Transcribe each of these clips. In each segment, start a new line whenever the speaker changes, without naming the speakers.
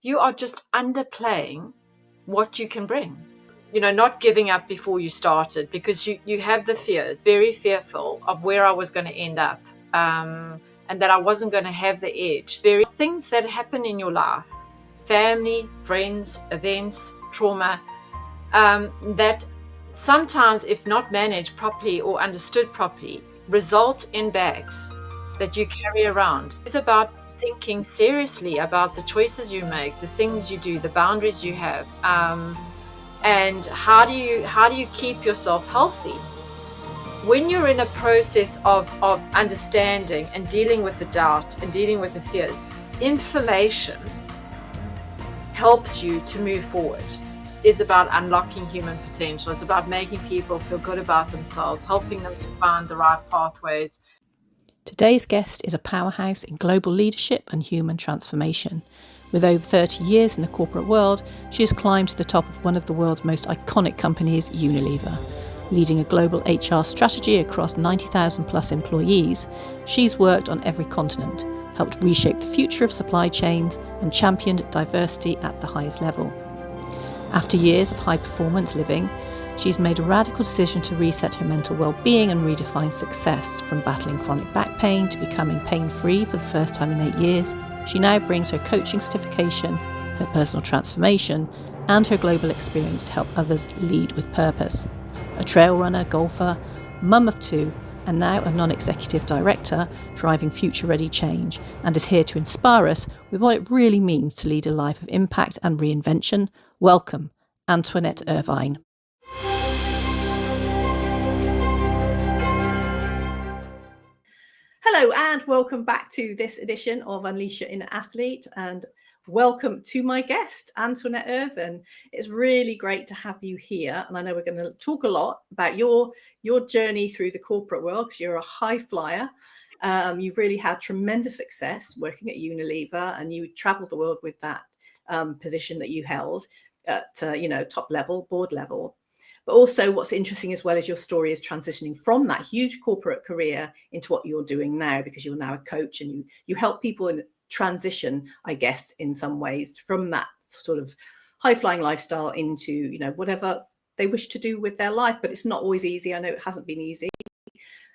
you are just underplaying what you can bring. Not giving up before you started, because you have the fears, very fearful of where I was going to end up, and that I wasn't going to have the edge. There are things that happen in your life, family, friends, events, trauma, that sometimes, if not managed properly or understood properly, result in bags that you carry around. It's about thinking seriously about the choices you make, the things you do, the boundaries you have, and how do you keep yourself healthy when you're in a process of understanding and dealing with the doubt and dealing with the fears. Information helps you to move forward. Is about unlocking human potential. It's about making people feel good about themselves, helping them to find the right pathways.
Today's guest is a powerhouse in global leadership and human transformation. With over 30 years in the corporate world, she has climbed to the top of one of the world's most iconic companies, Unilever. Leading a global HR strategy across 90,000 plus employees, she's worked on every continent, helped reshape the future of supply chains, and championed diversity at the highest level. After years of high-performance living, she's made a radical decision to reset her mental well-being and redefine success. From battling chronic back pain to becoming pain-free for the first time in 8 years, she now brings her coaching certification, her personal transformation, and her global experience to help others lead with purpose. A trail runner, golfer, mum of 2, and now a non-executive director driving future-ready change, and is here to inspire us with what it really means to lead a life of impact and reinvention. Welcome, Antoinette Irvine. Hello and welcome back to this edition of Unleash Your Inner Athlete, and welcome to my guest, Antoinette Irvine. It's really great to have you here, and I know we're going to talk a lot about your journey through the corporate world, because you're a high flyer. You've really had tremendous success working at Unilever, and you traveled the world with that position that you held at top level, board level. But also what's interesting as well is your story is transitioning from that huge corporate career into what you're doing now, because you're now a coach and you help people in transition, I guess, in some ways from that sort of high flying lifestyle into, whatever they wish to do with their life. But it's not always easy. I know it hasn't been easy.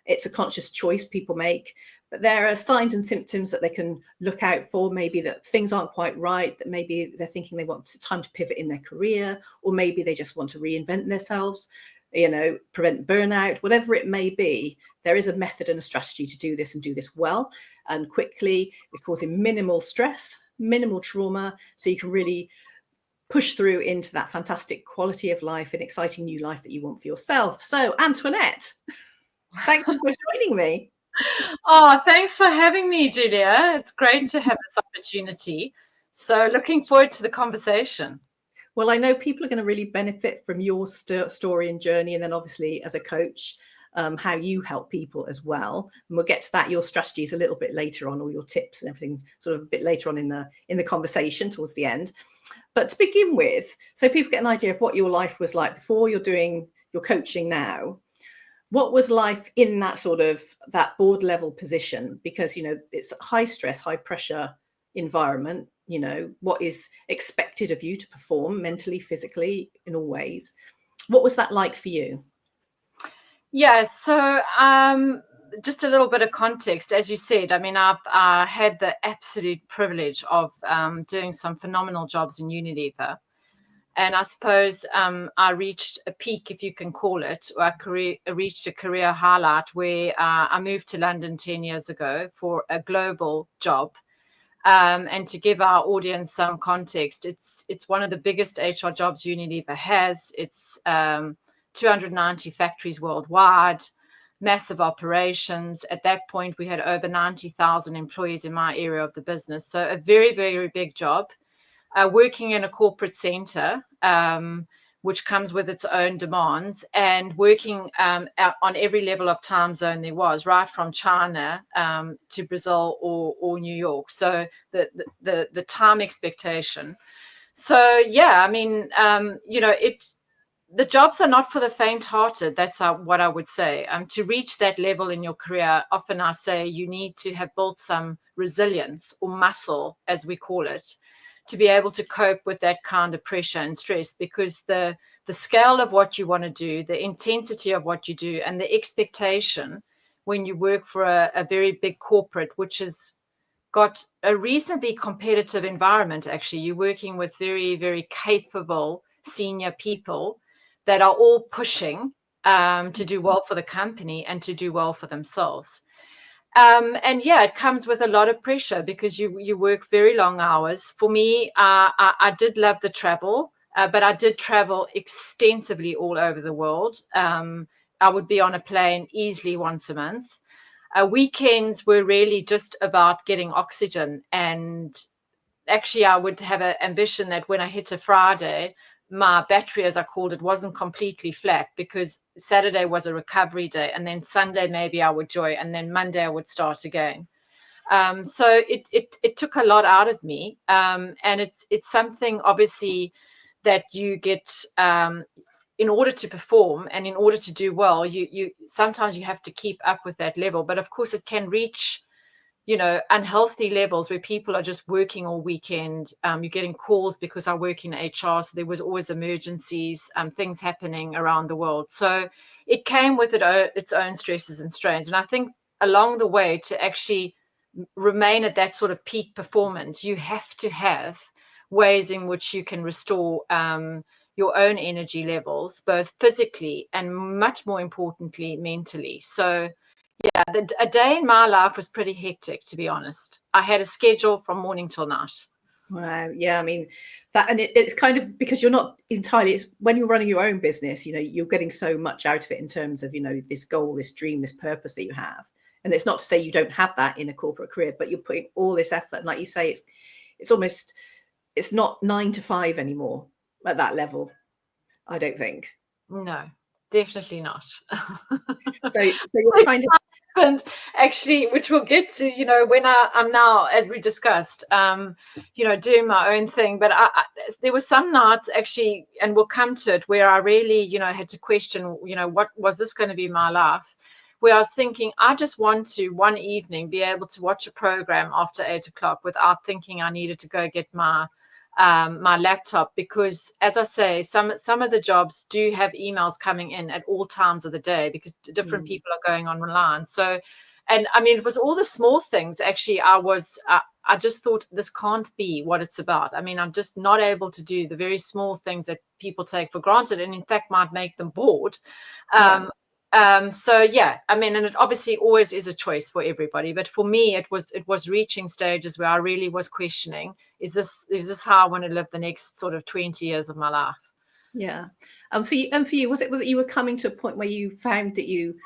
It's a conscious choice people make, but there are signs and symptoms that they can look out for. Maybe that things aren't quite right, that maybe they're thinking they want time to pivot in their career, or maybe they just want to reinvent themselves, prevent burnout, whatever it may be. There is a method and a strategy to do this and do this well and quickly, causing minimal stress, minimal trauma, so you can really push through into that fantastic quality of life and exciting new life that you want for yourself. So, Antoinette, thank you for joining me.
Oh, thanks for having me, Julia. It's great to have this opportunity. So looking forward to the conversation.
Well, I know people are going to really benefit from your story and journey, and then obviously as a coach, how you help people as well. And we'll get to that, your strategies, a little bit later on, all your tips and everything, sort of a bit later on in the conversation towards the end. But to begin with, so people get an idea of what your life was like before you're doing your coaching now. What was life in that sort of that board level position? Because, it's a high stress, high pressure environment. What is expected of you to perform mentally, physically, in all ways. What was that like for you?
Yeah, so just a little bit of context. As you said, I had the absolute privilege of doing some phenomenal jobs in Unilever. And I suppose I reached a peak, if you can call it, or I reached a career highlight where I moved to London 10 years ago for a global job. And to give our audience some context, it's one of the biggest HR jobs Unilever has. It's 290 factories worldwide, massive operations. At that point, we had over 90,000 employees in my area of the business. So a very, very big job. Working in a corporate center, which comes with its own demands, and working on every level of time zone there was, right from China to Brazil or New York. So the time expectation. So yeah, the jobs are not for the faint-hearted. That's what I would say. To reach that level in your career, often I say you need to have built some resilience or muscle, as we call it, to be able to cope with that kind of pressure and stress, because the scale of what you want to do, the intensity of what you do, and the expectation when you work for a very big corporate, which has got a reasonably competitive environment. Actually, you're working with very, very capable senior people that are all pushing to do well for the company and to do well for themselves. And yeah, it comes with a lot of pressure because you work very long hours. For me, I did love the travel, but I did travel extensively all over the world. I would be on a plane easily once a month. Weekends were really just about getting oxygen. And actually, I would have an ambition that when I hit a Friday, my battery, as I called it, wasn't completely flat, because Saturday was a recovery day, and then Sunday maybe I would joy, and then Monday I would start again. So it took a lot out of me, and it's something obviously that you get in order to perform and in order to do well. You sometimes you have to keep up with that level, but of course it can reach unhealthy levels where people are just working all weekend. You're getting calls because I work in HR, so there was always emergencies, things happening around the world. So it came with its own stresses and strains. And I think along the way, to actually remain at that sort of peak performance, you have to have ways in which you can restore your own energy levels, both physically and much more importantly, mentally. So yeah, a day in my life was pretty hectic, to be honest. I had a schedule from morning till night.
Wow. Yeah. I mean, that, and it's kind of because you're not entirely, it's when you're running your own business, you're getting so much out of it in terms of, this goal, this dream, this purpose that you have. And it's not to say you don't have that in a corporate career, but you're putting all this effort. And like you say, it's almost, it's not 9 to 5 anymore at that level, I don't think.
No, definitely not.
So you're kind of,
and actually, which we'll get to, when I'm now, as we discussed, doing my own thing. But there were some nights actually, and we'll come to it, where I really, had to question, what was this going to be my life? Where I was thinking, I just want to one evening be able to watch a program after 8 o'clock without thinking I needed to go get my laptop, because as I say, some of the jobs do have emails coming in at all times of the day because different people are going online. So, and I mean, it was all the small things. Actually, I just thought this can't be what it's about. I mean, I'm just not able to do the very small things that people take for granted, and in fact might make them bored. So yeah, I mean, and it obviously always is a choice for everybody, but for me, it was reaching stages where I really was questioning, is this how I want to live the next sort of 20 years of my life?
Yeah. And for you, was it that you were coming to a point where you found that you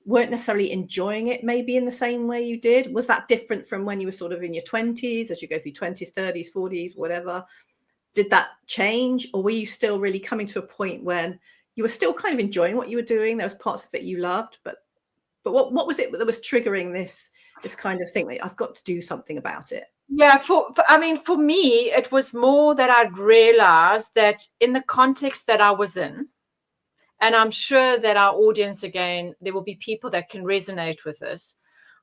weren't necessarily enjoying it maybe in the same way you did? Was that different from when you were sort of in your 20s, as you go through 20s, 30s, 40s, whatever? Did that change, or were you still really coming to a point when you were still kind of enjoying what you were doing? There was parts of it you loved, but what was it that was triggering this kind of thing that I've got to do something about it?
Yeah, for me, it was more that I'd realized that in the context that I was in, and I'm sure that our audience, again, there will be people that can resonate with this,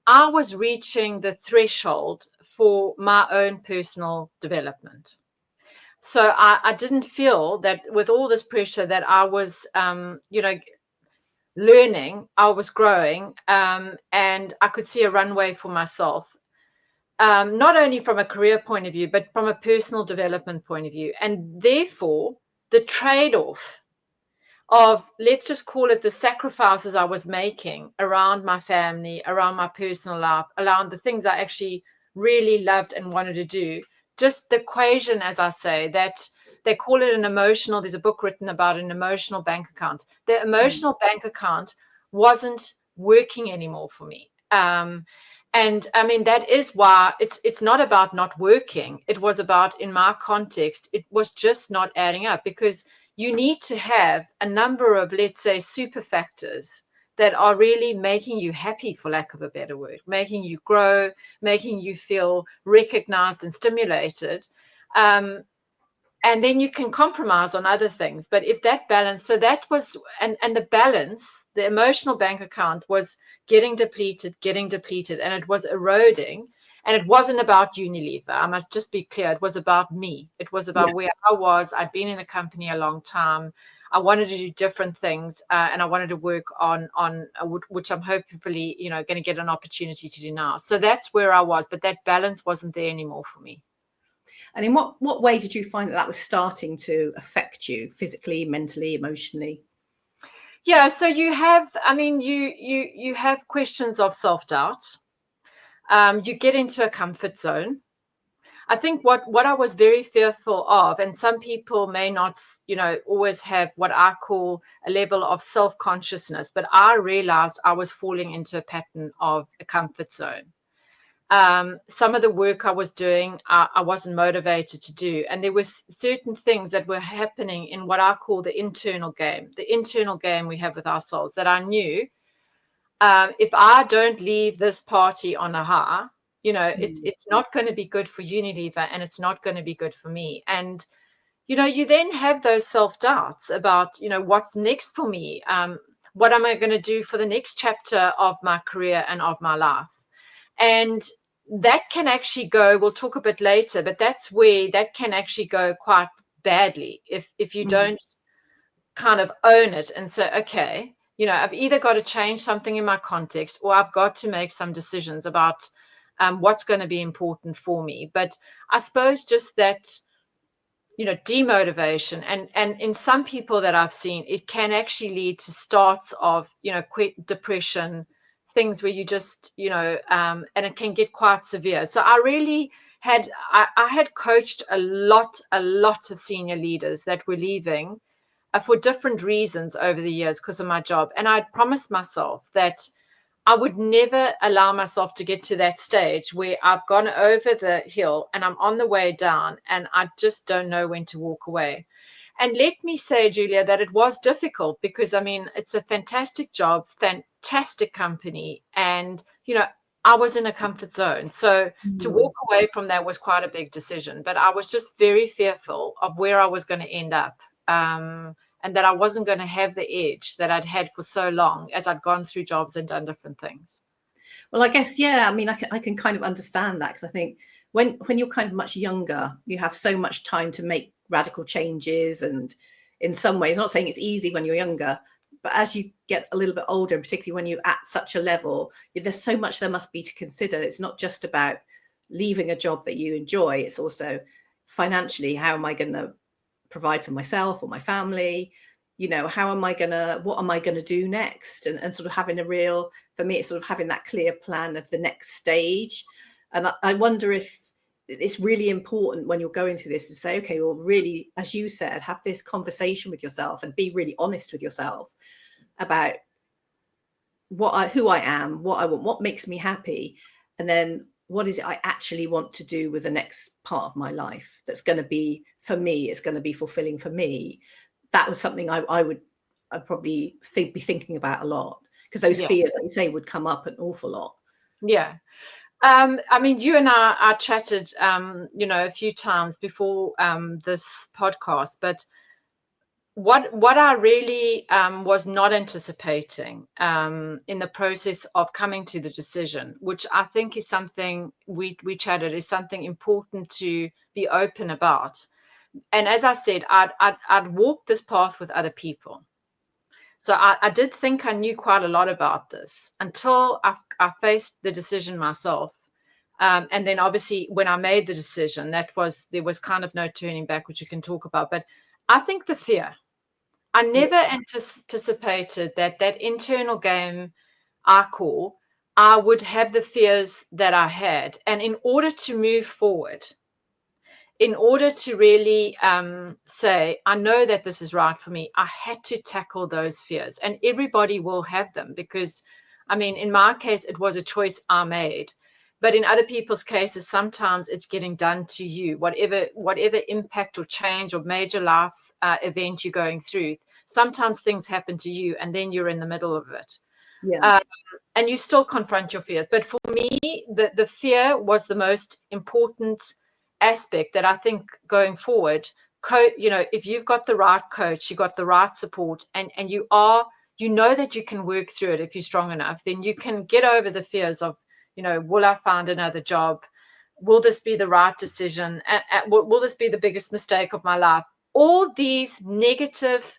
I was reaching the threshold for my own personal development. So I didn't feel that with all this pressure that I was, learning, I was growing, and I could see a runway for myself, not only from a career point of view, but from a personal development point of view. And therefore, the trade-off of, let's just call it, the sacrifices I was making around my family, around my personal life, around the things I actually really loved and wanted to do, just the equation, as I say, that they call it an emotional, there's a book written about an emotional bank account. The emotional bank account wasn't working anymore for me. And I mean, that is why it's not about not working. It was about, in my context, it was just not adding up, because you need to have a number of, let's say, super factors that are really making you happy, for lack of a better word, making you grow, making you feel recognized and stimulated. And then you can compromise on other things. But if that balance, so that was, and the balance, the emotional bank account was getting depleted, and it was eroding. And it wasn't about Unilever. I must just be clear. It was about me. It was
Yeah.
about where I was. I'd been in the company a long time. I wanted to do different things, and I wanted to work on which I'm hopefully, going to get an opportunity to do now. So that's where I was, but that balance wasn't there anymore for me.
And in what way did you find that was starting to affect you physically, mentally, emotionally?
Yeah, so you have, you have questions of self-doubt. You get into a comfort zone. I think what I was very fearful of, and some people may not, always have what I call a level of self-consciousness, but I realized I was falling into a pattern of a comfort zone. Some of the work I was doing, I wasn't motivated to do. And there was certain things that were happening in what I call the internal game we have with ourselves, that I knew, if I don't leave this party on a high, it's not going to be good for Unilever, and it's not going to be good for me. And, you then have those self-doubts about, what's next for me? What am I going to do for the next chapter of my career and of my life? And that can actually go, we'll talk a bit later, but that's where that can actually go quite badly if you don't kind of own it and say, okay, I've either got to change something in my context, or I've got to make some decisions about what's going to be important for me. But I suppose just that, demotivation, and in some people that I've seen, it can actually lead to starts of, depression, things where you just, and it can get quite severe. So I really I had coached a lot of senior leaders that were leaving for different reasons over the years because of my job. And I'd promised myself that I would never allow myself to get to that stage where I've gone over the hill and I'm on the way down and I just don't know when to walk away. And let me say, Julia, that it was difficult because, it's a fantastic job, fantastic company. And, I was in a comfort zone. So to walk away from that was quite a big decision. But I was just very fearful of where I was going to end up. And that I wasn't going to have the edge that I'd had for so long as I'd gone through jobs and done different things.
Well, I guess, yeah, I can kind of understand that, because I think when you're kind of much younger, you have so much time to make radical changes. And in some ways, I'm not saying it's easy when you're younger, but as you get a little bit older, and particularly when you're at such a level, there's so much there must be to consider. It's not just about leaving a job that you enjoy. It's also financially, how am I going to provide for myself or my family? What am I going to do next? And sort of having for me, it's sort of having that clear plan of the next stage. And I wonder if it's really important when you're going through this to say, okay, well, really, as you said, have this conversation with yourself and be really honest with yourself about who I am, what I want, what makes me happy. And then what is it I actually want to do with the next part of my life that's going to be, for me, it's going to be fulfilling for me. That was something I'd probably be thinking about a lot, because those fears, like you say, would come up an awful lot.
Yeah. You and I chatted, a few times before this podcast, but what I really was not anticipating in the process of coming to the decision, which I think is something we chatted, is something important to be open about. And as I said, I'd walked this path with other people. So I did think I knew quite a lot about this until I faced the decision myself. And then obviously when I made the decision, there was kind of no turning back, which you can talk about. But I think the fear, I never anticipated that internal game I call, I would have the fears that I had. And in order to move forward, in order to really say, I know that this is right for me, I had to tackle those fears. And everybody will have them because, in my case, it was a choice I made. But in other people's cases, sometimes it's getting done to you, whatever impact or change or major life event you're going through. Sometimes things happen to you and then you're in the middle of it.
Yeah.
And you still confront your fears. But for me, the fear was the most important aspect that I think going forward, if you've got the right coach, you've got the right support, and you know that you can work through it if you're strong enough, then you can get over the fears of, will I find another job? will this be the right decision? Will this be the biggest mistake of my life? All these negative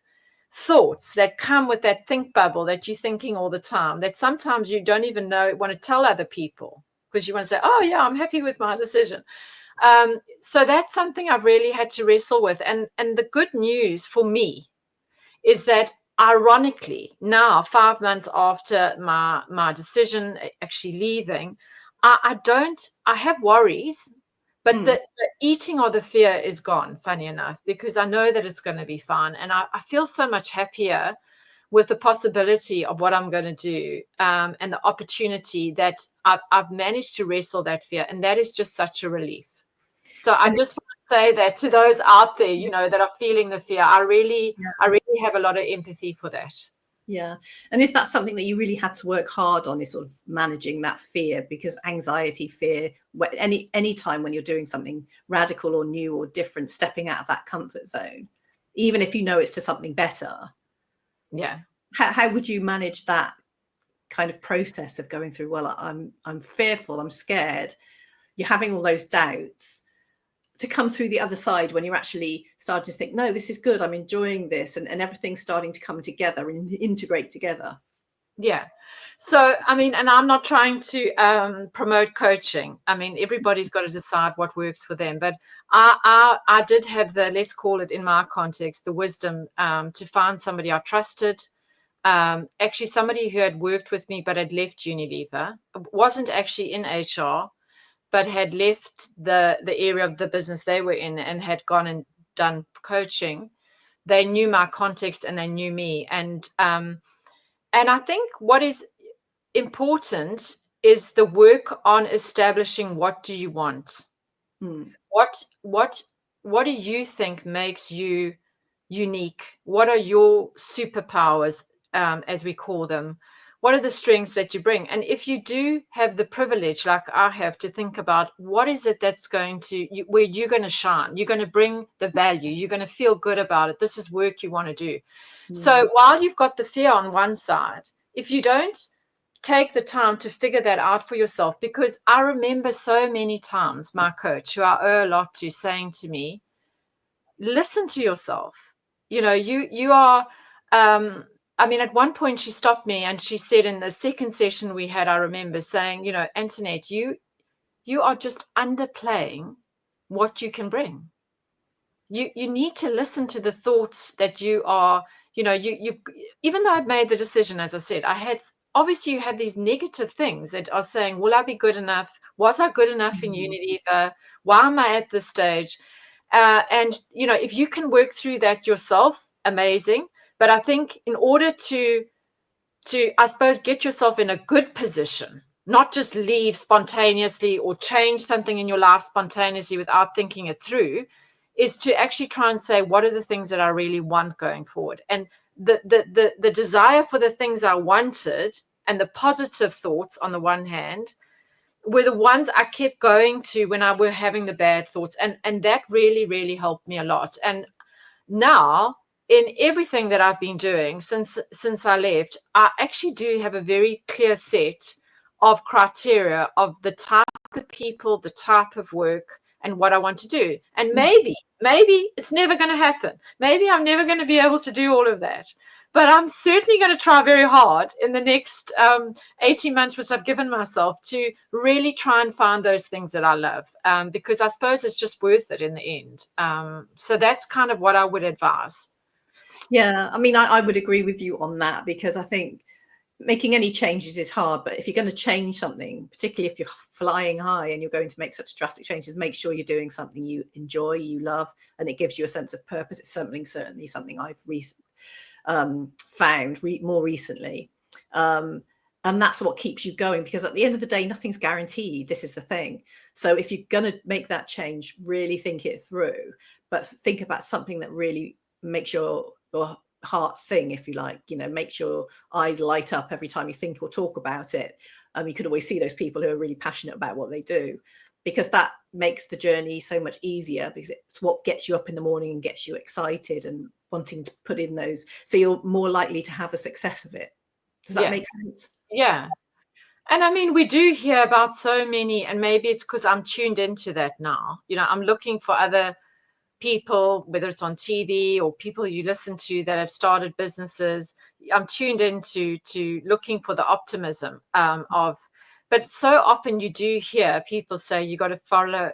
thoughts that come with that think bubble that you're thinking all the time, that sometimes you don't even want to tell other people, because you want to say, oh yeah, I'm happy with my decision. So that's something I've really had to wrestle with. And the good news for me is that, ironically, now 5 months after my decision actually leaving, I have worries, but the eating of the fear is gone, funny enough, because I know that it's going to be fine. And I feel so much happier with the possibility of what I'm going to do, and the opportunity that I've managed to wrestle that fear. And that is just such a relief. So I just want to say that to those out there, that are feeling the fear, I really have a lot of empathy for that.
Yeah. And is that something that you really had to work hard on, is sort of managing that fear? Because anxiety, fear, any time when you're doing something radical or new or different, stepping out of that comfort zone, even if you know it's to something better.
Yeah.
How would you manage that kind of process of going through, well, I'm fearful, I'm scared, you're having all those doubts, to come through the other side when you're actually starting to think, no, this is good, I'm enjoying this, and everything's starting to come together and integrate together?
Yeah. So, I mean, and I'm not trying to promote coaching. I mean, everybody's got to decide what works for them. But I did have let's call it in my context, the wisdom to find somebody I trusted. Actually, somebody who had worked with me but had left Unilever, wasn't actually in HR, but had left the area of the business they were in and had gone and done coaching. They knew my context and they knew me. And I think what is important is the work on establishing, what do you want? What do you think makes you unique? What are your superpowers, as we call them? What are the strengths that you bring? And if you do have the privilege, like I have, to think about what is it that's going to, where you're going to shine, you're going to bring the value, you're going to feel good about it, this is work you want to do. So while you've got the fear on one side, if you don't take the time to figure that out for yourself, because I remember so many times my coach, who I owe a lot to, saying to me, listen to yourself. You are, I mean, at one point she stopped me and she said, in the second session we had, I remember saying, Antoinette, you are just underplaying what you can bring. You need to listen to the thoughts that you are, you even though I'd made the decision, as I said, obviously you have these negative things that are saying, will I be good enough? Was I good enough in Unilever? Why am I at this stage? And if you can work through that yourself, amazing. But I think in order to I suppose get yourself in a good position, not just leave spontaneously or change something in your life spontaneously without thinking it through, is to actually try and say, what are the things that I really want going forward? And the desire for the things I wanted and the positive thoughts on the one hand were the ones I kept going to when I were having the bad thoughts. And that really, really helped me a lot. And now, in everything that I've been doing since I left, I actually do have a very clear set of criteria of the type of people, the type of work, and what I want to do. And maybe it's never going to happen. Maybe I'm never going to be able to do all of that. But I'm certainly going to try very hard in the next 18 months, which I've given myself, to really try and find those things that I love, because I suppose it's just worth it in the end. So that's kind of what I would advise.
Yeah, I mean, I would agree with you on that, because I think making any changes is hard. But if you're going to change something, particularly if you're flying high and you're going to make such drastic changes, make sure you're doing something you enjoy, you love, and it gives you a sense of purpose. It's certainly something I've found more recently. And that's what keeps you going, because at the end of the day, nothing's guaranteed. This is the thing. So if you're going to make that change, really think it through, but think about something that really makes your heart sing, if you like, makes your eyes light up every time you think or talk about it. You could always see those people who are really passionate about what they do, because that makes the journey so much easier, because it's what gets you up in the morning and gets you excited and wanting to put in those. So you're more likely to have the success of it. Does that make sense?
Yeah. And I mean, we do hear about so many, and maybe it's because I'm tuned into that now. I'm looking for other people, whether it's on TV or people you listen to that have started businesses. I'm tuned into looking for the optimism of, but so often you do hear people say you got to follow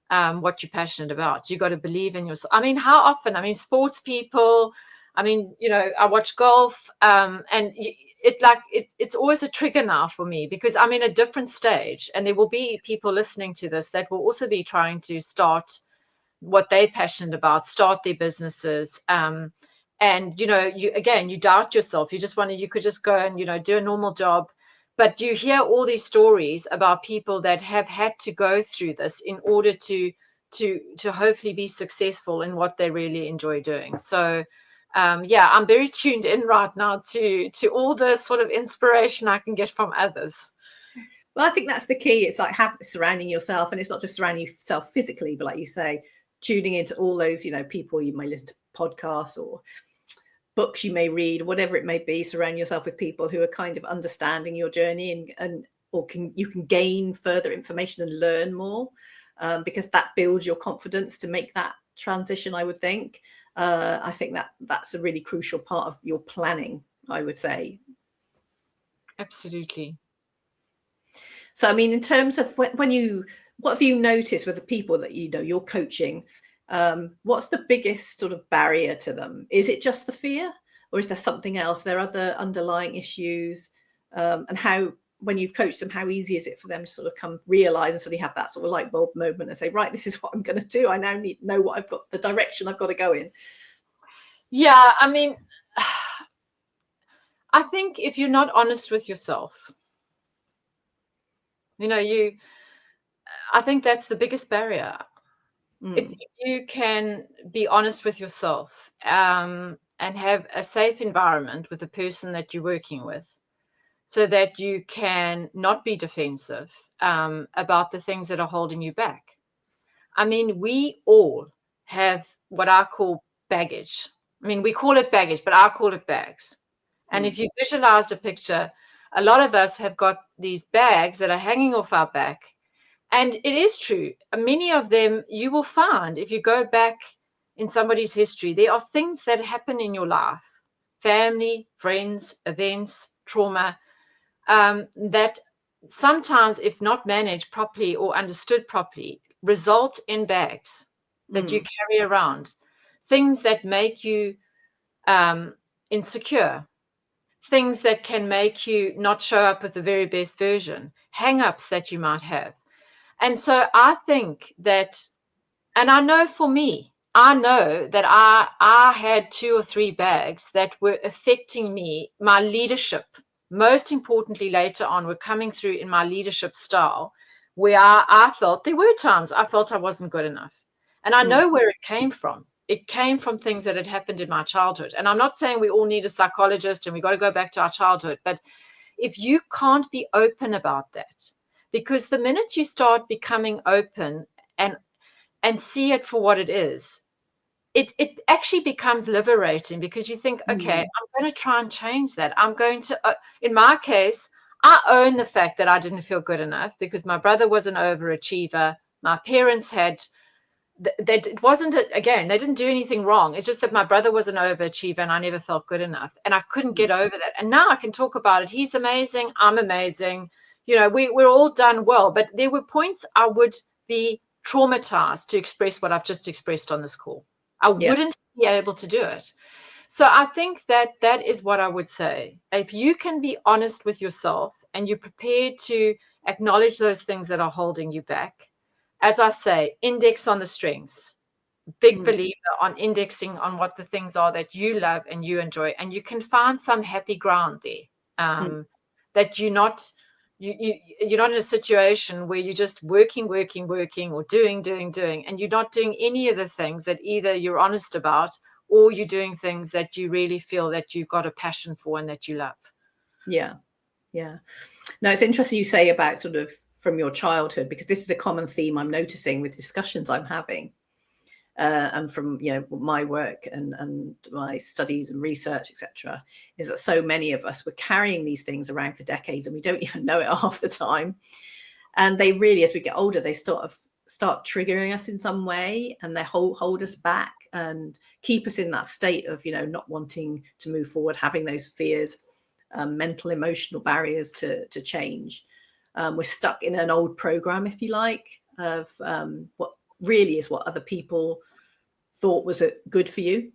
what you're passionate about. You got to believe in yourself. I mean, how often? I mean, sports people. I mean, I watch golf, and it's always a trigger now for me because I'm in a different stage, and there will be people listening to this that will also be trying to start what they're passionate about, start their businesses. And you doubt yourself. You could just go and do a normal job, but you hear all these stories about people that have had to go through this in order to hopefully be successful in what they really enjoy doing. So I'm very tuned in right now to all the sort of inspiration I can get from others.
Well, I think that's the key. It's like surrounding yourself, and it's not just surrounding yourself physically, but like you say, tuning into all those, people you may listen to podcasts or books you may read, whatever it may be. Surround yourself with people who are kind of understanding your journey and you can gain further information and learn more, because that builds your confidence to make that transition, I would think. I think that's a really crucial part of your planning, I would say.
Absolutely.
So, I mean, in terms of what have you noticed with the people that you're coaching? What's the biggest sort of barrier to them? Is it just the fear, or is there something else? There are other underlying issues, and how, when you've coached them, how easy is it for them to sort of come realize and suddenly have that sort of light bulb moment and say, right, this is what I'm going to do. I now need to know what I've got, the direction I've got to go in.
Yeah, I mean, I think if you're not honest with yourself, I think that's the biggest barrier. If you can be honest with yourself, and have a safe environment with the person that you're working with, so that you can not be defensive about the things that are holding you back. I mean, we all have what I call baggage. I mean, we call it baggage, but I call it bags. And if you visualized a picture, a lot of us have got these bags that are hanging off our back. And it is true. Many of them you will find if you go back in somebody's history, there are things that happen in your life, family, friends, events, trauma, that sometimes, if not managed properly or understood properly, result in bags that you carry around, things that make you insecure, things that can make you not show up with the very best version, hang-ups that you might have. And so I think that, and I know for me, I know that I had 2 or 3 bags that were affecting me, my leadership. Most importantly, later on, were coming through in my leadership style, where I felt there were times I felt I wasn't good enough. And I know where it came from. It came from things that had happened in my childhood. And I'm not saying we all need a psychologist and we got to go back to our childhood, but if you can't be open about that, because the minute you start becoming open and see it for what it is, it actually becomes liberating, because you think, okay, I'm going to try and change that. I'm going to, in my case, I own the fact that I didn't feel good enough because my brother was an overachiever. My parents had, it wasn't, again, they didn't do anything wrong. It's just that my brother was an overachiever and I never felt good enough. And I couldn't get over that. And now I can talk about it. He's amazing. I'm amazing. We're all done well. But there were points I would be traumatized to express what I've just expressed on this call. I wouldn't be able to do it. So I think that is what I would say. If you can be honest with yourself and you're prepared to acknowledge those things that are holding you back, as I say, index on the strengths. Big believer on indexing on what the things are that you love and you enjoy, and you can find some happy ground there. That you're not in a situation where you're just working, or doing, and you're not doing any of the things that either you're honest about or you're doing things that you really feel that you've got a passion for and that you love.
Yeah. No, it's interesting you say about sort of from your childhood, because this is a common theme I'm noticing with discussions I'm having. and from my work and my studies and research, etc., is that so many of us were carrying these things around for decades and we don't even know it half the time. And they really, as we get older, they sort of start triggering us in some way, and they hold us back and keep us in that state of not wanting to move forward, having those fears, mental, emotional barriers to change. We're stuck in an old program, if you like, of what really is what other people thought was good for you,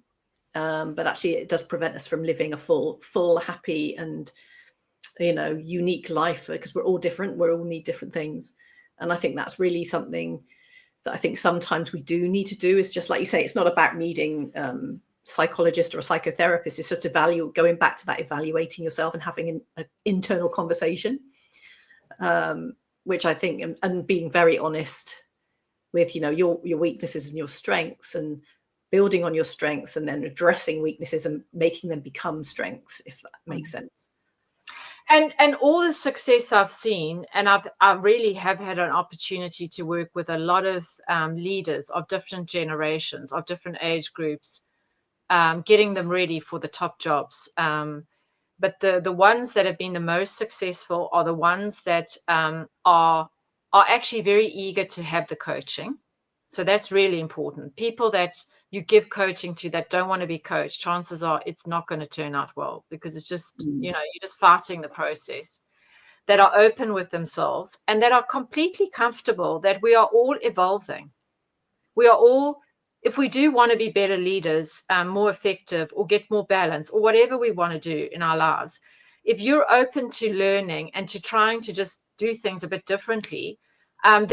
but actually it does prevent us from living a full, happy and unique life, because we're all different. We all need different things, and I think that's really something that I think sometimes we do need to do. Is just like you say, it's not about needing psychologist or a psychotherapist. It's just going back to that, evaluating yourself and having an internal conversation, which I think, and being very honest with your weaknesses and your strengths, and building on your strengths, and then addressing weaknesses and making them become strengths, if that makes sense.
And all the success I've seen, and I really have had an opportunity to work with a lot of leaders of different generations, of different age groups, getting them ready for the top jobs. But the ones that have been the most successful are the ones that are actually very eager to have the coaching. So that's really important. People that you give coaching to that don't want to be coached, chances are it's not going to turn out well, because it's just, you're just fighting the process. That are open with themselves and that are completely comfortable that we are all evolving. We are all, if we do want to be better leaders, more effective, or get more balance, or whatever we want to do in our lives, if you're open to learning and to trying to just do things a bit differently, then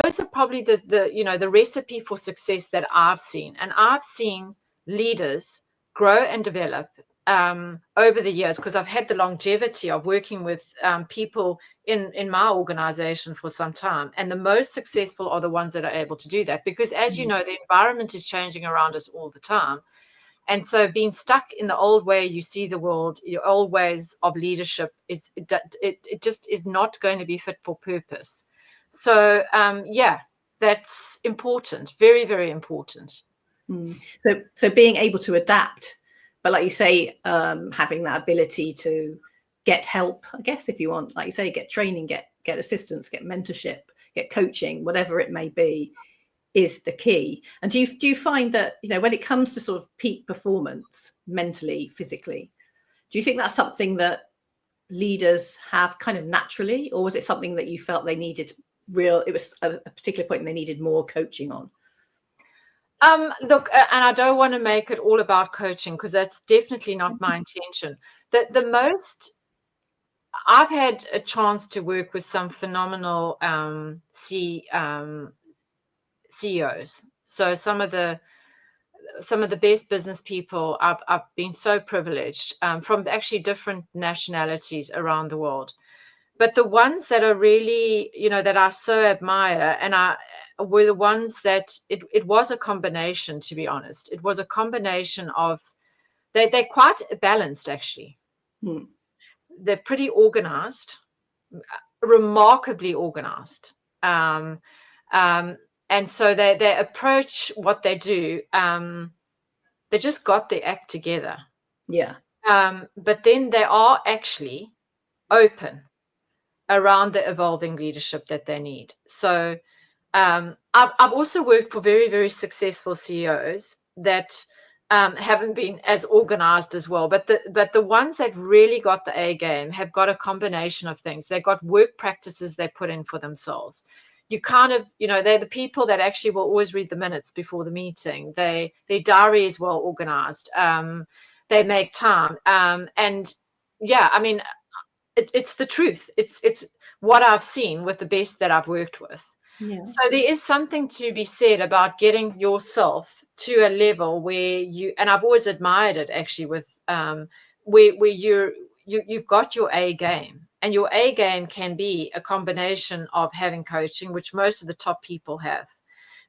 those are probably the recipe for success that I've seen. And I've seen leaders grow and develop over the years, because I've had the longevity of working with people in my organization for some time. And the most successful are the ones that are able to do that, because as you know, the environment is changing around us all the time. And so being stuck in the old way you see the world, your old ways of leadership, it just is not going to be fit for purpose. So that's important, very, very important.
So being able to adapt, but like you say, having that ability to get help, I guess, if you want, like you say, get training, get assistance, get mentorship, get coaching, whatever it may be, is the key. And do you find that, when it comes to sort of peak performance, mentally, physically, do you think that's something that leaders have kind of naturally, or was it something that you felt they needed it was a particular point and they needed more coaching on?
Look, and I don't want to make it all about coaching, because that's definitely not my intention. The most I've had a chance to work with some phenomenal CEOs. So some of the best business people. I've been so privileged from actually different nationalities around the world. But the ones that are really, that I so admire, and were the ones that it was a combination, to be honest. It was a combination of, they're quite balanced, actually. They're pretty organized, remarkably organized. And so they approach what they do. They just got their act together.
Yeah.
But then they are actually open around the evolving leadership that they need. So I've also worked for very, very successful CEOs that haven't been as organized as well. But the ones that really got the A game have got a combination of things. They've got work practices they put in for themselves. You kind of, they're the people that actually will always read the minutes before the meeting. Their diary is well organized. They make time. And yeah, I mean, it's the truth. It's what I've seen with the best that I've worked with.
Yeah.
So there is something to be said about getting yourself to a level where you, and I've always admired it actually, with where you've got your A game, and your A game can be a combination of having coaching, which most of the top people have,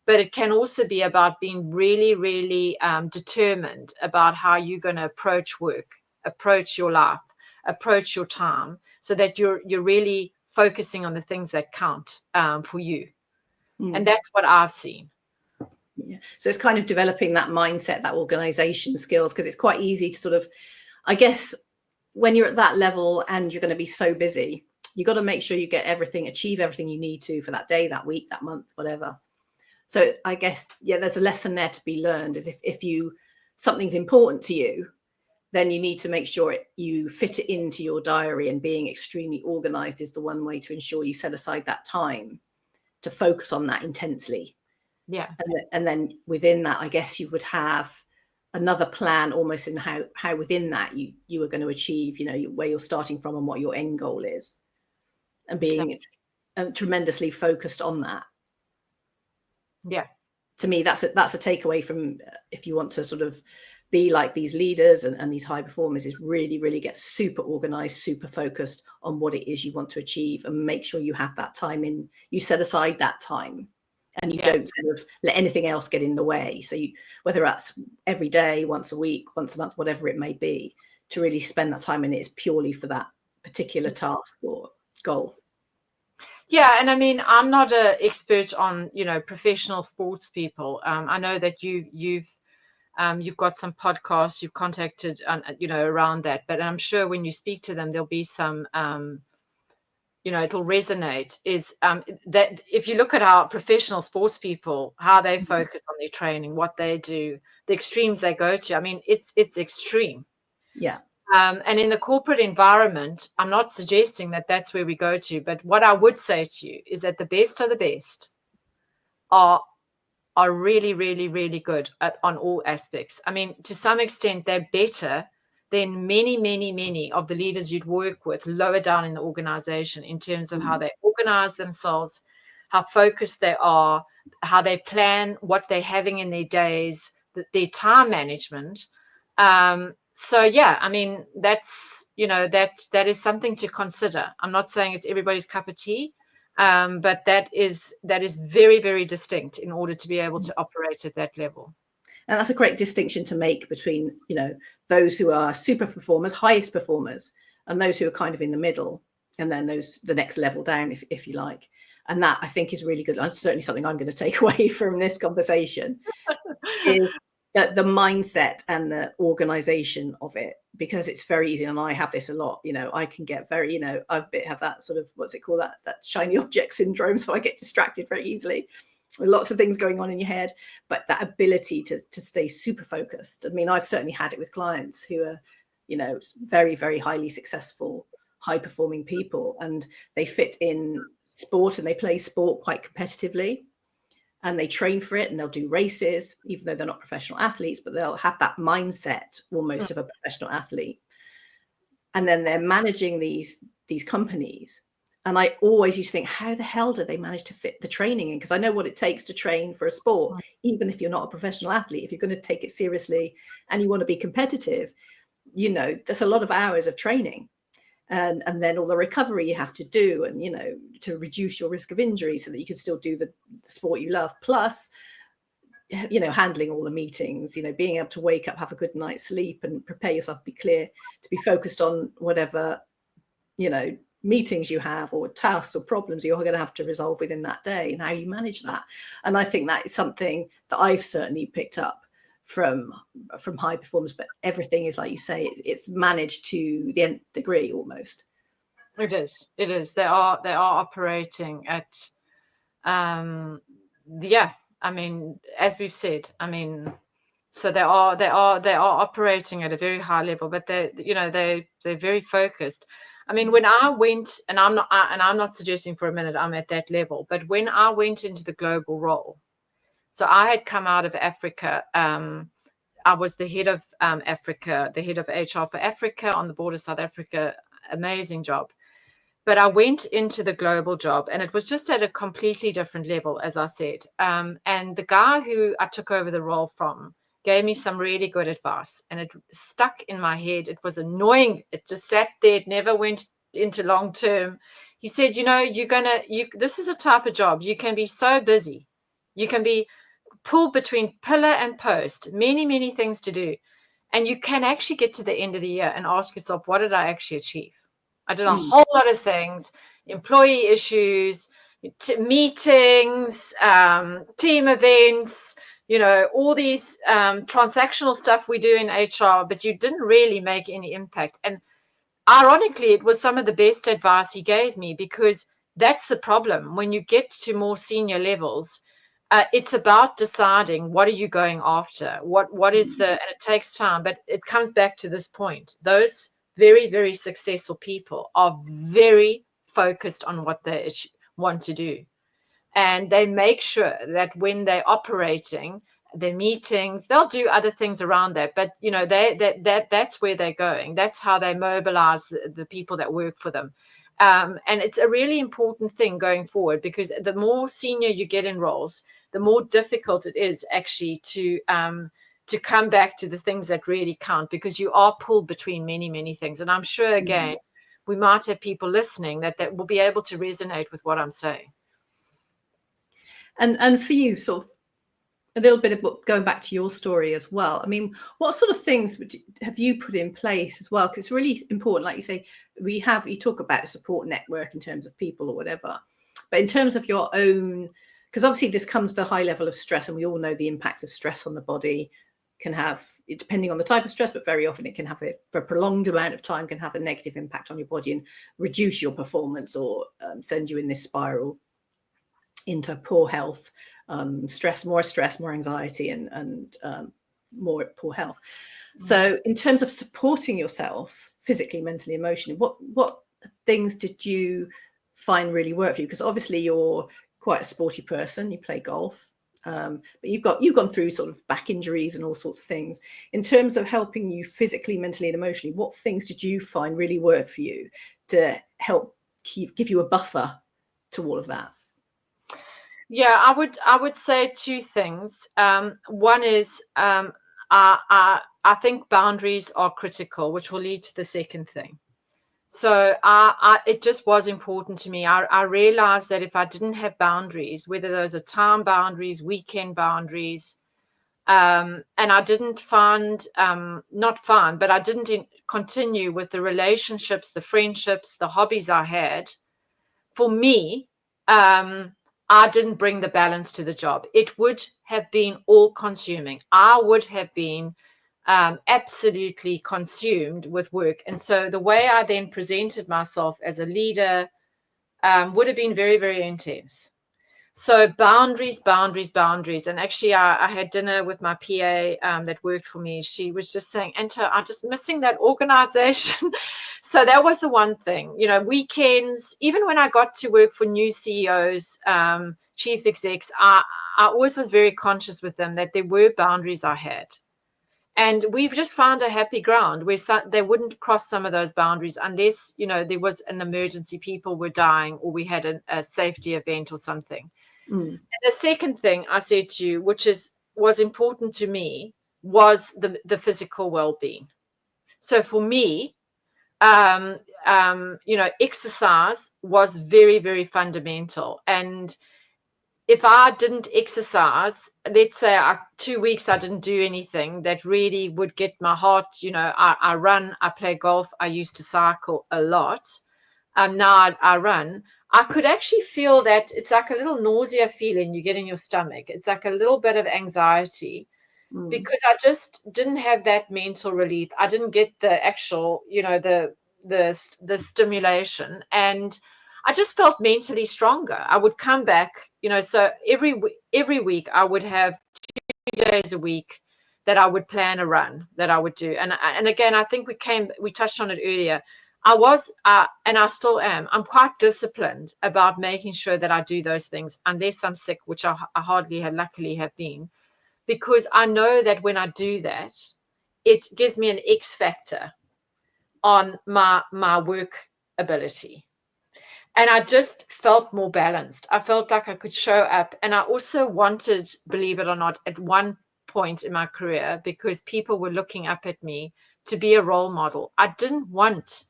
but it can also be about being really, really determined about how you're going to approach work, approach your life, approach your time, so that you're really focusing on the things that count for you. And that's what I've seen.
Yeah. So it's kind of developing that mindset, that organization skills, because it's quite easy to sort of, I guess, when you're at that level and you're going to be so busy, you got to make sure you get everything, achieve everything you need to for that day, that week, that month, whatever. So I guess, yeah, there's a lesson there to be learned, is if something's important to you, then you need to make sure you fit it into your diary, and being extremely organized is the one way to ensure you set aside that time to focus on that intensely.
Yeah.
And then within that, I guess you would have another plan almost in how within that you are going to achieve, where you're starting from and what your end goal is, and being tremendously focused on that.
Yeah.
To me, that's a takeaway from, if you want to sort of be like these leaders and these high performers, is really, really get super organized, super focused on what it is you want to achieve, and make sure you have that time in, you set aside that time, and you don't sort of let anything else get in the way. So whether that's every day, once a week, once a month, whatever it may be, to really spend that time in it is purely for that particular task or goal.
Yeah, and I mean, I'm not an expert on, professional sports people. I know that you've got some podcasts you've contacted, around that. But I'm sure when you speak to them, there'll be some, it'll resonate. Is that if you look at how professional sports people, how they focus on their training, what they do, the extremes they go to. I mean, it's extreme.
Yeah.
And in the corporate environment, I'm not suggesting that that's where we go to, but what I would say to you is that the best of the best are really, really, really good on all aspects. I mean, to some extent, they're better than many, many, many of the leaders you'd work with lower down in the organization, in terms of how they organize themselves, how focused they are, how they plan what they're having in their days, their time management. So yeah, I mean, that's, that is something to consider. I'm not saying it's everybody's cup of tea, but that is very, very distinct in order to be able to operate at that level.
And that's a great distinction to make between, those who are super performers, highest performers, and those who are kind of in the middle, and then the next level down, if you like. And that, I think, is really good. That's certainly something I'm going to take away from this conversation, is that the mindset and the organization of it, because it's very easy, and I have this a lot, I can get very, I have that sort of, what's it called, that shiny object syndrome. So I get distracted very easily with lots of things going on in your head. But that ability to stay super focused, I mean, I've certainly had it with clients who are, very, very highly successful, high performing people, and they fit in sport and they play sport quite competitively, and they train for it, and they'll do races, even though they're not professional athletes, but they'll have that mindset almost of a professional athlete. And then they're managing these companies. And I always used to think, how the hell do they manage to fit the training in? Because I know what it takes to train for a sport, even if you're not a professional athlete. If you're going to take it seriously and you want to be competitive, there's a lot of hours of training. And then all the recovery you have to do, and, to reduce your risk of injury so that you can still do the sport you love. Plus, handling all the meetings, being able to wake up, have a good night's sleep, and prepare yourself, be clear, to be focused on whatever, meetings you have, or tasks or problems you're going to have to resolve within that day, and how you manage that. And I think that is something that I've certainly picked up from high performers. But everything is, like you say, it's managed to the nth degree almost.
It is they are operating at I mean, as we've said, I mean, so they are operating at a very high level, but they're very focused. I mean, when I went, and I'm not suggesting for a minute I'm at that level, but when I went into the global role, so I had come out of Africa. I was the head of Africa, the head of HR for Africa on the board of South Africa. Amazing job. But I went into the global job, and it was just at a completely different level, as I said. And the guy who I took over the role from gave me some really good advice, and it stuck in my head. It was annoying. It just sat there. It never went into long term. He said, this is a type of job. You can be so busy. You can be pulled between pillar and post, many, many things to do. And you can actually get to the end of the year and ask yourself, what did I actually achieve? I did a whole lot of things, employee issues, meetings, team events, all these transactional stuff we do in HR, but you didn't really make any impact. And ironically, it was some of the best advice he gave me, because that's the problem. When you get to more senior levels, it's about deciding what are you going after, what is and it takes time, but it comes back to this point. Those very, very successful people are very focused on what they want to do. And they make sure that when they're operating their meetings, they'll do other things around that, but that's where they're going. That's how they mobilize the people that work for them. And it's a really important thing going forward, because the more senior you get in roles, the more difficult it is actually to come back to the things that really count, because you are pulled between many, many things. And I'm sure, again, we might have people listening that will be able to resonate with what I'm saying.
And for you, sort of a little bit of going back to your story as well. I mean, what sort of things have you put in place as well? Because it's really important, like you say, you talk about a support network in terms of people or whatever, but in terms of your own, because obviously this comes to a high level of stress, and we all know the impacts of stress on the body can have, depending on the type of stress, but very often it can have for a prolonged amount of time, can have a negative impact on your body and reduce your performance, or send you in this spiral into poor health, stress, more anxiety, and more poor health. So in terms of supporting yourself physically, mentally, emotionally, what things did you find really work for you? Because obviously you're quite a sporty person, you play golf, but you've gone through sort of back injuries and all sorts of things. In terms of helping you physically, mentally, and emotionally, what things did you find really work for you to help give you a buffer to all of that?
Yeah, I would say two things. One is I think boundaries are critical, which will lead to the second thing. So it just was important to me. I realized that if I didn't have boundaries, whether those are time boundaries, weekend boundaries, and I didn't but I didn't continue with the relationships, the friendships, the hobbies I had. For me, I didn't bring the balance to the job. It would have been all consuming. I would have been absolutely consumed with work. And so the way I then presented myself as a leader would have been very, very intense. So boundaries. And actually, I had dinner with my PA that worked for me. She was just saying, Anto, I'm just missing that organization. So that was the one thing. Weekends, even when I got to work for new CEOs, chief execs, I always was very conscious with them that there were boundaries I had. And we've just found a happy ground where they wouldn't cross some of those boundaries unless, there was an emergency, people were dying, or we had a safety event or something. And the second thing I said to you, which was important to me, was the physical well-being. So for me, exercise was very, very fundamental. And if I didn't exercise, let's say 2 weeks I didn't do anything that really would get my heart, I run, I play golf, I used to cycle a lot. Now I run. I could actually feel that it's like a little nausea feeling you get in your stomach. It's like a little bit of anxiety because I just didn't have that mental relief. I didn't get the actual, the stimulation, and I just felt mentally stronger. I would come back, so every week I would have 2 days a week that I would plan a run that I would do. And again, I think we touched on it earlier. I was, and I still am, I'm quite disciplined about making sure that I do those things unless I'm sick, which I hardly luckily have been, because I know that when I do that, it gives me an X factor on my work ability. And I just felt more balanced. I felt like I could show up. And I also wanted, believe it or not, at one point in my career, because people were looking up at me, to be a role model. I didn't want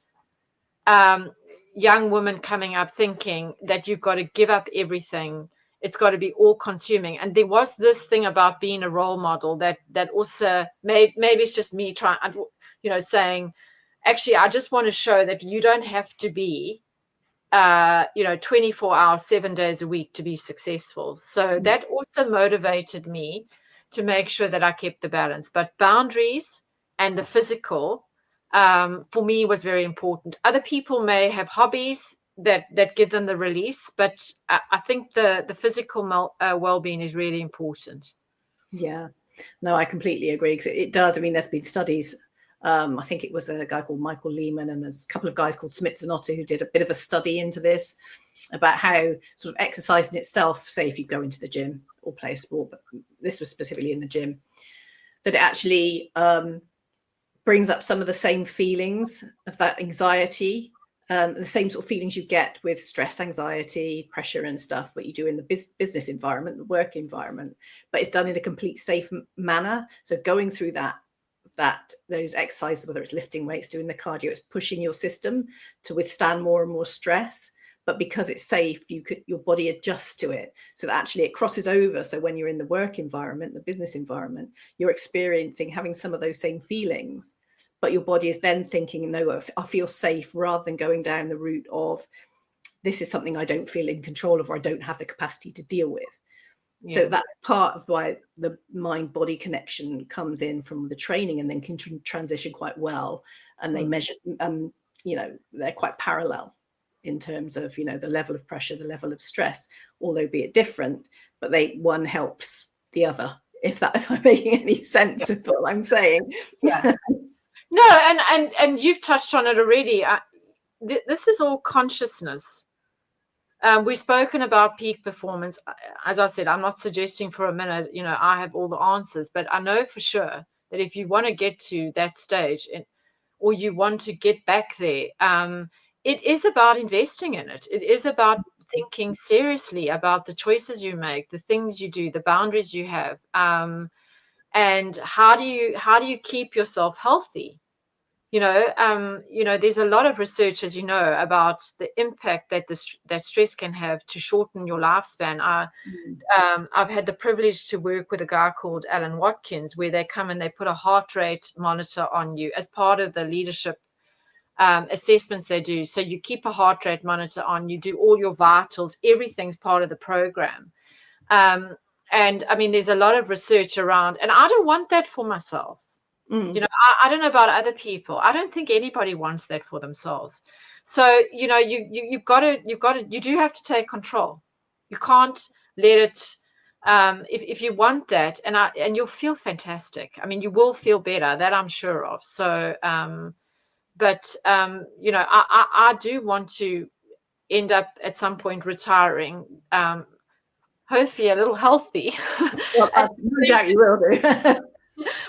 young women coming up thinking that you've got to give up everything. It's got to be all consuming. And there was this thing about being a role model that also maybe it's just me trying, saying, actually, I just want to show that you don't have to be 24 hours, 7 days a week to be successful. So that also motivated me to make sure that I kept the balance. But boundaries and the physical, for me, was very important. Other people may have hobbies that give them the release, but I think the physical well-being is really important.
Yeah, no, I completely agree, because it does. I mean, there's been studies. I think it was a guy called Michael Lehman, and there's a couple of guys called Smits and Otter who did a bit of a study into this, about how sort of exercise in itself, say if you go into the gym or play a sport, but this was specifically in the gym, that it actually brings up some of the same feelings of that anxiety, the same sort of feelings you get with stress, anxiety, pressure and stuff, what you do in the business environment, the work environment, but it's done in a complete safe manner. So going through those exercises, whether it's lifting weights, doing the cardio, it's pushing your system to withstand more and more stress. But because it's safe, your body adjusts to it, so that actually it crosses over. So when you're in the work environment, the business environment, you're experiencing having some of those same feelings, but your body is then thinking, no, I feel safe, rather than going down the route of, this is something I don't feel in control of, or I don't have the capacity to deal with. Yeah. So that's part of why the mind-body connection comes in from the training, and then can transition quite well. And they measure, they're quite parallel in terms of, the level of pressure, the level of stress, although be it different, but one helps the other, if I'm making any sense of what I'm saying.
Yeah. No, and you've touched on it already. This is all consciousness. We've spoken about peak performance. As I said, I'm not suggesting for a minute, I have all the answers, but I know for sure that if you want to get to that stage, or you want to get back there, it is about investing in it. It is about thinking seriously about the choices you make, the things you do, the boundaries you have, and how do you keep yourself healthy? There's a lot of research, as you know, about the impact that stress can have to shorten your lifespan. I've had the privilege to work with a guy called Alan Watkins, where they come and they put a heart rate monitor on you as part of the leadership assessments they do. So you keep a heart rate monitor on, you do all your vitals, everything's part of the program. And I mean, there's a lot of research around, and I don't want that for myself. I don't know about other people. I don't think anybody wants that for themselves. So, you do have to take control. You can't let it, if you want that, and you'll feel fantastic. I mean, you will feel better, that I'm sure of. So, I do want to end up at some point retiring, hopefully a little healthy.
Well, no doubt you will do.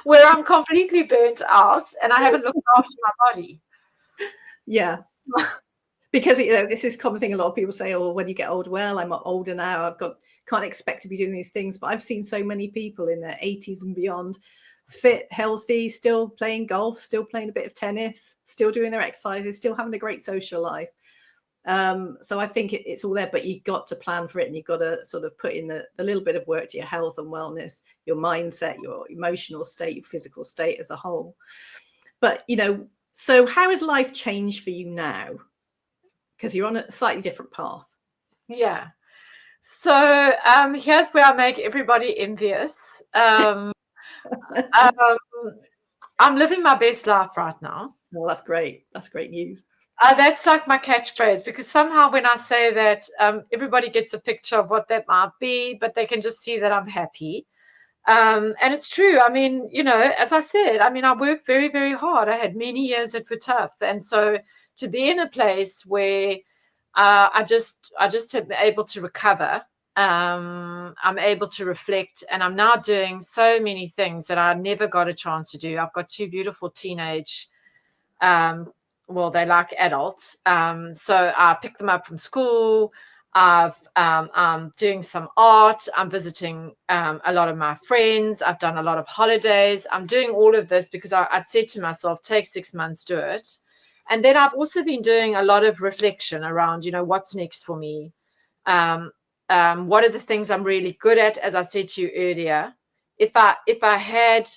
Where I'm completely burnt out and I haven't looked after my body.
Yeah. Because, this is a common thing. A lot of people say, oh, when you get older, well, I'm older now, can't expect to be doing these things. But I've seen so many people in their 80s and beyond, fit, healthy, still playing golf, still playing a bit of tennis, still doing their exercises, still having a great social life. So I think it's all there, but you've got to plan for it, and you've got to sort of put in the little bit of work to your health and wellness, your mindset, your emotional state, your physical state as a whole. But, so how has life changed for you now? Because you're on a slightly different path.
Yeah. So here's where I make everybody envious. I'm living my best life right now.
Well, that's great. That's great news.
That's like my catchphrase, because somehow when I say that, everybody gets a picture of what that might be, but they can just see that I'm happy. And it's true. I mean, as I said, I worked very, very hard. I had many years that were tough. And so to be in a place where I just have been able to recover, I'm able to reflect, and I'm now doing so many things that I never got a chance to do. I've got two beautiful teenage well, they're like adults. So I pick them up from school. I'm doing some art. I'm visiting a lot of my friends. I've done a lot of holidays. I'm doing all of this because I'd said to myself, take 6 months, do it. And then I've also been doing a lot of reflection around, what's next for me? What are the things I'm really good at? As I said to you earlier, if I had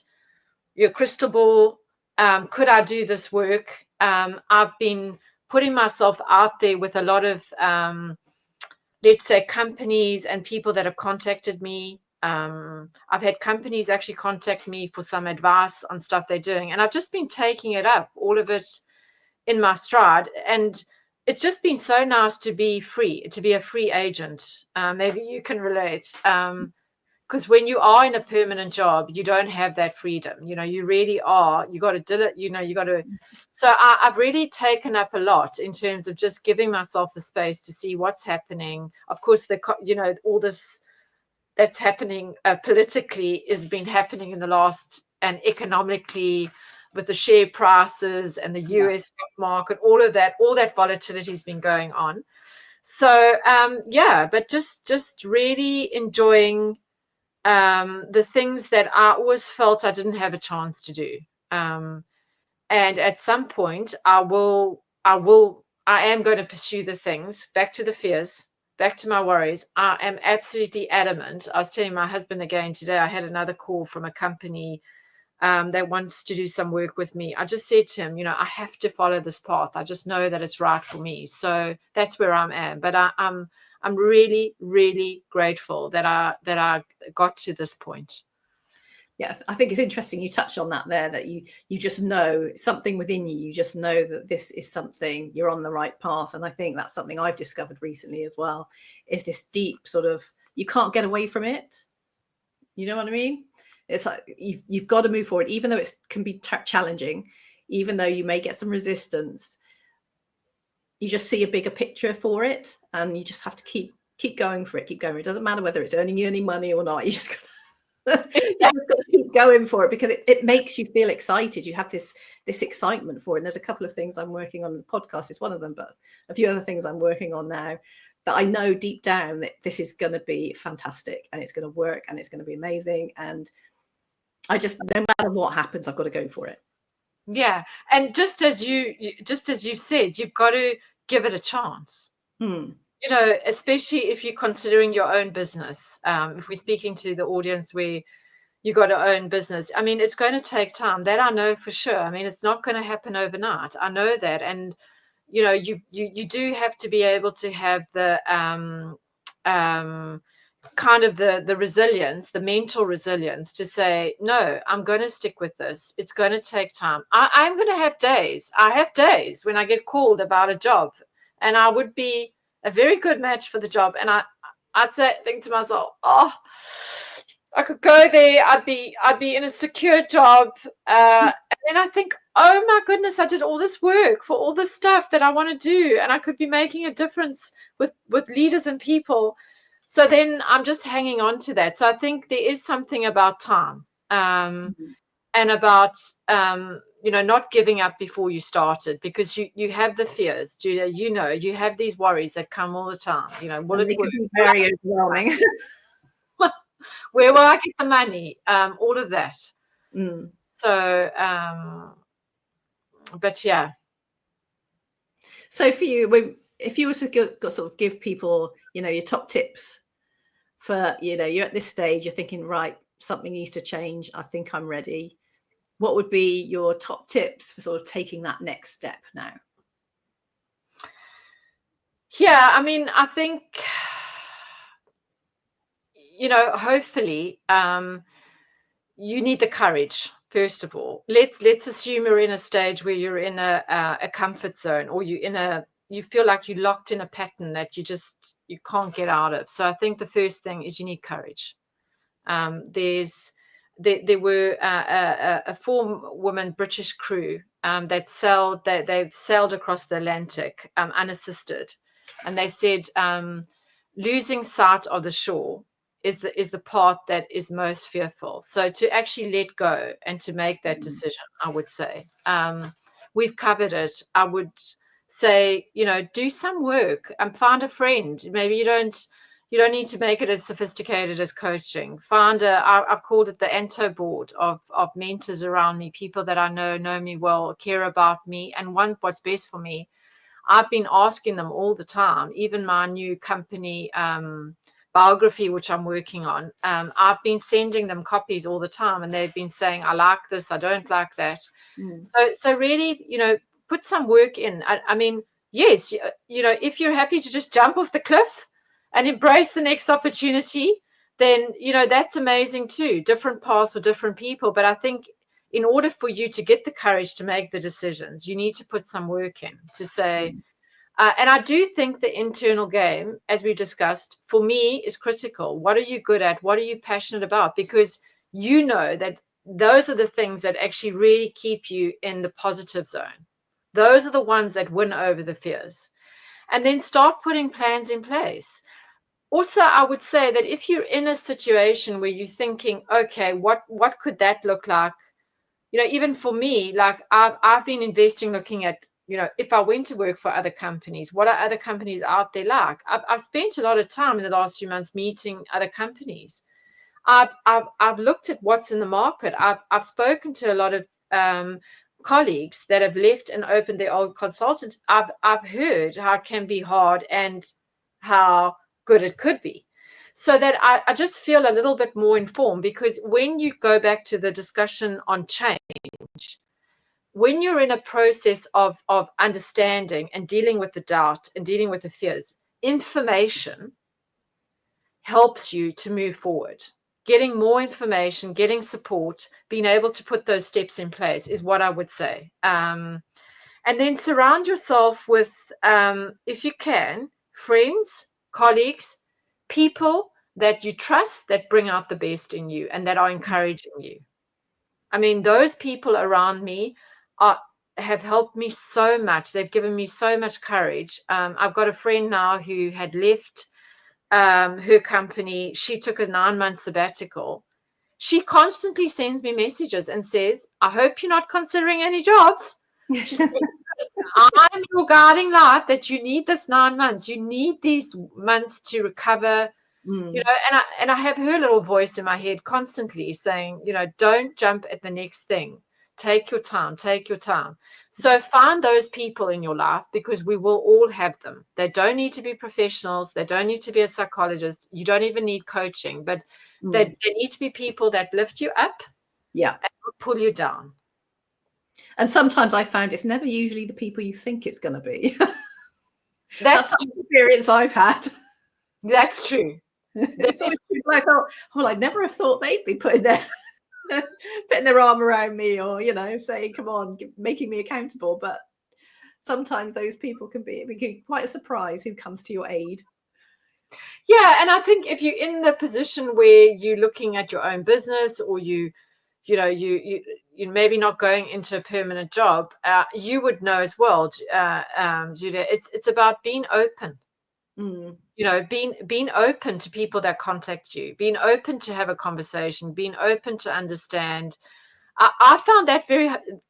your crystal ball, could I do this work? I've been putting myself out there with a lot of, let's say, companies and people that have contacted me. I've had companies actually contact me for some advice on stuff they're doing, and I've just been taking it up, all of it in my stride. And it's just been so nice to be free, to be a free agent. Maybe you can relate. Because when you are in a permanent job, you don't have that freedom. You really are. You got to do it. You got to. So I've really taken up a lot in terms of just giving myself the space to see what's happening. Of course, all this that's happening politically has been happening in the last, and economically, with the share prices and the US stock market, all that volatility has been going on. So but just really enjoying the things that I always felt I didn't have a chance to do. And at some point I am going to pursue the things, back to the fears, back to my worries. I am absolutely adamant. I was telling my husband again today, I had another call from a company that wants to do some work with me. I just said to him, I have to follow this path. I just know that it's right for me. So that's where I'm at. But I'm really, really grateful that I got to this point.
Yeah, I think it's interesting you touched on that there, that you just know something within you just know that this is something, you're on the right path. And I think that's something I've discovered recently as well, is this deep sort of, you can't get away from it. You know what I mean? It's like you've got to move forward, even though it can be challenging, even though you may get some resistance. You just see a bigger picture for it, and you just have to keep going for it, keep going. It doesn't matter whether it's earning you any money or not. You just got to keep going for it, because it makes you feel excited. You have this excitement for it. And there's a couple of things I'm working on. The podcast is one of them, but a few other things I'm working on now that I know deep down that this is going to be fantastic, and it's going to work, and it's going to be amazing. And I just, no matter what happens, I've got to go for it.
Yeah. And just as you've said, you've got to give it a chance. Especially if you're considering your own business. If we're speaking to the audience where you got to own business, I mean, it's going to take time. That I know for sure. I mean, it's not going to happen overnight. I know that. And you do have to be able to have the kind of the resilience, the mental resilience to say, no, I'm going to stick with this. It's going to take time. I'm going to have days. I have days when I get called about a job, and I would be a very good match for the job. And I think to myself, oh, I could go there. I'd be in a secure job. And then I think, oh my goodness, I did all this work for all this stuff that I want to do, and I could be making a difference with leaders and people. So then I'm just hanging on to that. So I think there is something about time, and about not giving up before you started, because you have the fears, Julia. You have these worries that come all the time. Will it work?
Be very overwhelming.
Where will I get the money? All of that. So, but yeah.
So for you, if you were to sort of give people, your top tips for, you're at this stage, you're thinking, right, something needs to change. I think I'm ready. What would be your top tips for sort of taking that next step now?
Yeah, I mean, I think, hopefully, you need the courage. First of all, let's assume you're in a stage where you're in a comfort zone, or you feel like you're locked in a pattern that you can't get out of. So I think the first thing is you need courage. There were a 4-woman British crew that they sailed across the Atlantic unassisted, and they said losing sight of the shore is the part that is most fearful. So to actually let go and to make that decision, I would say, we've covered it. I would say, do some work and find a friend. Maybe you don't need to make it as sophisticated as coaching. I've called it the Anto board of mentors around me, people that I know me well, care about me, and want what's best for me. I've been asking them all the time, even my new company biography, which I'm working on. I've been sending them copies all the time, and they've been saying, I like this, I don't like that. So really, put some work in. I mean, yes, if you're happy to just jump off the cliff and embrace the next opportunity, then, that's amazing too. Different paths for different people. But I think in order for you to get the courage to make the decisions, you need to put some work in to say, and I do think the internal game, as we discussed, for me is critical. What are you good at? What are you passionate about? Because you know that those are the things that actually really keep you in the positive zone. Those are the ones that win over the fears. And then start putting plans in place. Also, I would say that if you're in a situation where you're thinking, okay, what could that look like? Even for me, like I've been investing, looking at, if I went to work for other companies, what are other companies out there like? I've spent a lot of time in the last few months meeting other companies. I've looked at what's in the market. I've spoken to a lot of colleagues that have left and opened their old consultants. I've heard how it can be hard and how good it could be. So that I just feel a little bit more informed, because when you go back to the discussion on change, when you're in a process of understanding and dealing with the doubt and dealing with the fears, information helps you to move forward. Getting more information, getting support, being able to put those steps in place is what I would say. And then surround yourself with, if you can, friends, colleagues, people that you trust, that bring out the best in you and that are encouraging you. I mean, those people around me have helped me so much. They've given me so much courage. I've got a friend now who had left her company. She took a 9-month sabbatical. She constantly sends me messages and says, I hope you're not considering any jobs. She said, I'm your guiding light that you need this 9 months. You need these months to recover. And I have her little voice in my head constantly saying, don't jump at the next thing. Take your time, take your time. So find those people in your life, because we will all have them. They don't need to be professionals. They don't need to be a psychologist. You don't even need coaching, but they need to be people that lift you up, and pull you down.
And sometimes I found it's never usually the people you think it's going to be. That's the experience I've had.
That's true.
It's always people I thought, I never have thought they'd be putting their arm around me, or saying, come on, making me accountable. But sometimes those people can be quite a surprise who comes to your aid.
Yeah, and I think if you're in the position where you're looking at your own business, or you're maybe not going into a permanent job, you would know as well, Julia, it's about being open. Being open to people that contact you, being open to have a conversation, being open to understand. I found that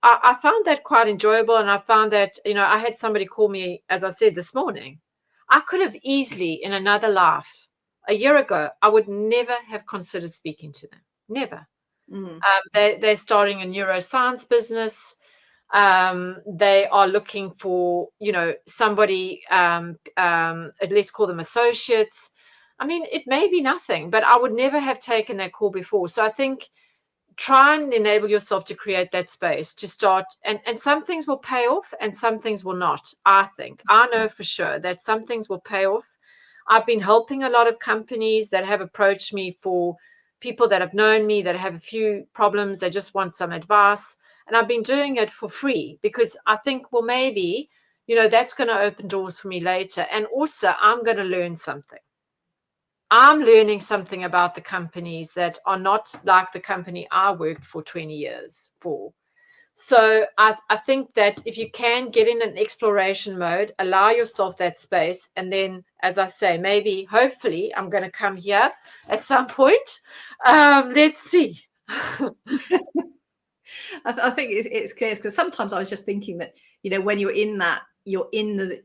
I found that quite enjoyable, and I found that, I had somebody call me, as I said this morning. I could have easily, in another life, a year ago, I would never have considered speaking to them. Never. They're starting a neuroscience business. They are looking for, somebody, let's call them associates. I mean, it may be nothing, but I would never have taken that call before. So I think try and enable yourself to create that space to start, and some things will pay off and some things will not. I know for sure that some things will pay off. I've been helping a lot of companies that have approached me, for people that have known me that have a few problems, they just want some advice, and I've been doing it for free, because I think, well, maybe that's going to open doors for me later, and also I'm going to learn something. I'm learning something about the companies that are not like the company I worked for 20 years for. So I think that if you can get in an exploration mode, allow yourself that space. And then, as I say, maybe, hopefully, I'm going to come here at some point. Let's see.
I think it's clear, because sometimes I was just thinking that, when you're in that, you're in the,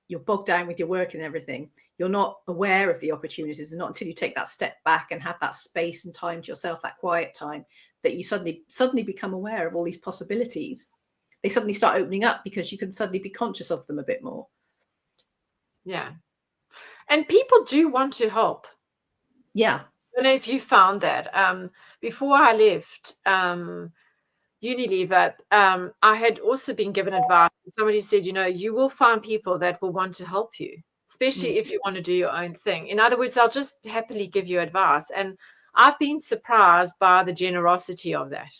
you're bogged down with your work and everything, you're not aware of the opportunities, and not until you take that step back and have that space and time to yourself, that quiet time, that you suddenly become aware of all these possibilities. They suddenly start opening up, because you can suddenly be conscious of them a bit more.
Yeah. And people do want to help.
Yeah.
I don't know if you found that. Before I left Unilever, I had also been given advice. Somebody said, you will find people that will want to help you. especially if you want to do your own thing. In other words, they'll just happily give you advice. And I've been surprised by the generosity of that.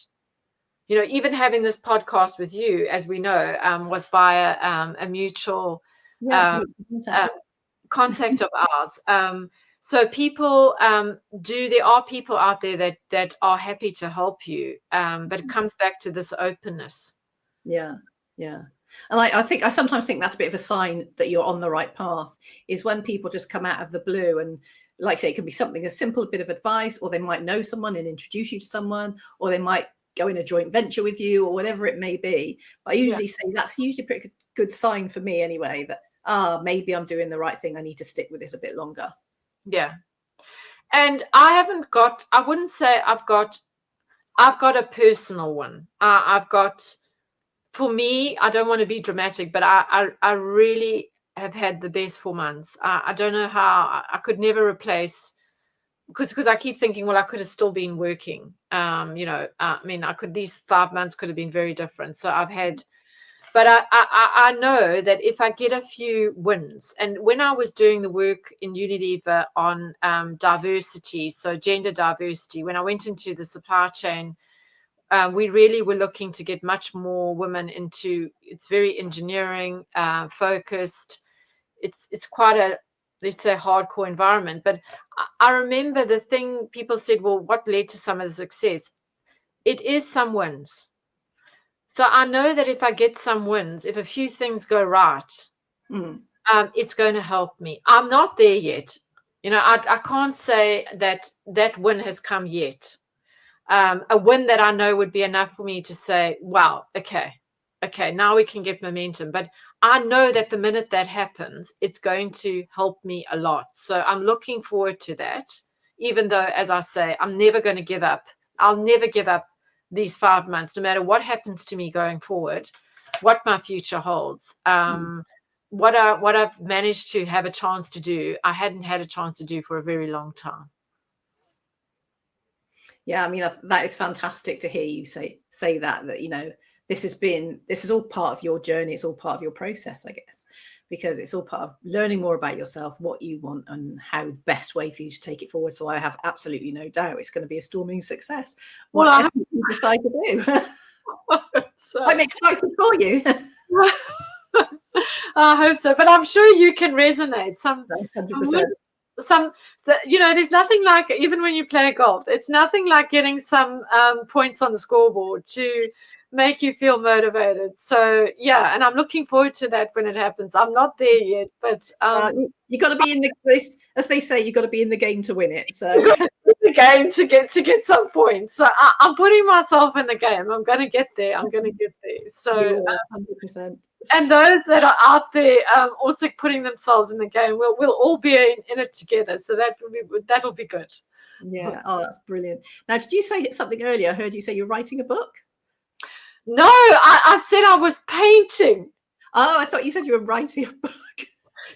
You know, even having this podcast with you, as we know, was via a mutual
Yeah,
um, uh, contact of ours. So people there are people out there that are happy to help you, but it comes back to this openness.
Yeah, yeah. And I sometimes think that's a bit of a sign that you're on the right path, is when people just come out of the blue and, like I say, it could be something as simple, a bit of advice, or they might know someone and introduce you to someone, or they might go in a joint venture with you, or whatever it may be. But I usually say that's usually a pretty good sign for me anyway, that maybe I'm doing the right thing. I need to stick with this a bit longer.
Yeah. And I wouldn't say I've got a personal one. I've got, for me, I don't want to be dramatic, but I really have had the best 4 months. I don't know how I could never replace, because I keep thinking, well, I could have still been working. I mean, these 5 months could have been very different. So I've had, but I know that if I get a few wins, and when I was doing the work in Unilever on diversity, so gender diversity, when I went into the supply chain, we really were looking to get much more women into. It's very engineering focused. It's quite a, let's say, hardcore environment. But I remember the thing people said, well, what led to some of the success? It is some wins. So I know that if I get some wins, if a few things go right, it's going to help me. I'm not there yet. You know, I can't say that that win has come yet. A win that I know would be enough for me to say, wow, okay, now we can get momentum. But I know that the minute that happens, it's going to help me a lot. So I'm looking forward to that, even though, as I say, I'm never going to give up. I'll never give up these 5 months, no matter what happens to me going forward, what my future holds. What I've managed to have a chance to do, I hadn't had a chance to do for a very long time.
Yeah, I mean, that is fantastic to hear you say that, you know, this is all part of your journey. It's all part of your process, I guess, because it's all part of learning more about yourself, what you want, and how the best way for you to take it forward. So I have absolutely no doubt it's going to be a storming success, whatever you decide to do. I'm excited for you.
I hope so, but I'm sure you can resonate. You know, there's nothing like, even when you play golf, it's nothing like getting some points on the scoreboard to make you feel motivated. So yeah, and I'm looking forward to that when it happens. I'm not there yet, but
you got to be in as they say, you got to be in the game to win it. So
the game to get some points. So I'm putting myself in the game. I'm going to get there. So
100%.
And those that are out there also putting themselves in the game, we'll all be in it together. So that'll be good.
Yeah. Oh, that's brilliant. Now, did you say something earlier? I heard you say you're writing a book.
No, I said I was painting.
Oh, I thought you said you were writing a book.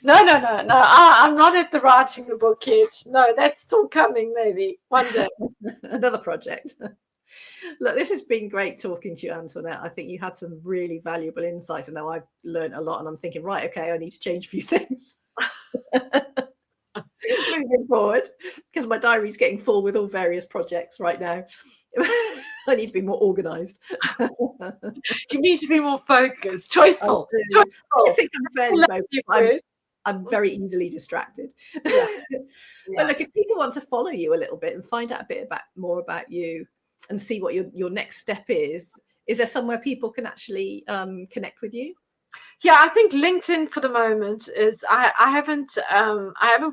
No. I'm not at the writing the book yet. No, that's still coming, maybe one day.
Another project. Look, this has been great talking to you, Antoinette. I think you had some really valuable insights. I know I've learned a lot, and I'm thinking, right, okay, I need to change a few things moving forward, because my diary's getting full with all various projects right now. I need to be more organized.
You need to be more focused, choiceful.
I think I'm very easily distracted. Yeah. But look, if people want to follow you a little bit and find out a bit more about you and see what your next step is there somewhere people can actually connect with you?
Yeah, I think LinkedIn for the moment is, I haven't